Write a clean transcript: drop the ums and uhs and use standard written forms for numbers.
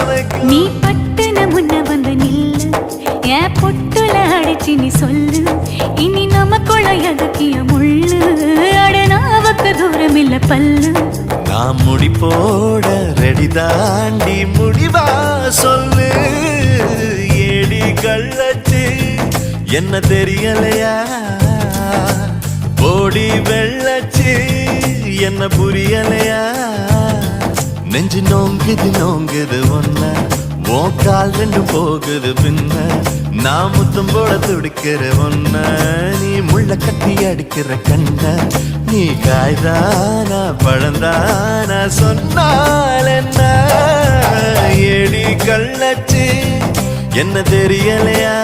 வைக்கும். நீ பட்டுன முன்ன வந்து நில்லு, என் பொட்டுல அடிச்சு நீ சொல்லு, இனி நமக்குள்ள எதுக்கிய முள்ளு, அடனாவுக்கு தூரம் இல்ல பல்லு. நான் முடி போட ரெடி தாண்டி முடிவா சொல்லு. ஏடி கள்ளச்சு என்ன தெரியலையா, போடி வெள்ளச்சு என்ன புரியலையா. நெஞ்சு நோங்குது நோங்குது ஒன்ன, உன் கால் ரெண்டு போகுது பின்ன. நான் முத்தம் போட துடிக்கிற ஒன்ன, நீ முள்ள கட்டி அடிக்கிற கண்ண. நீ காய்தானா பழந்தானா சொன்னால் என்ன. ஏடி கள்ளச்சு என்ன தெரியலையா.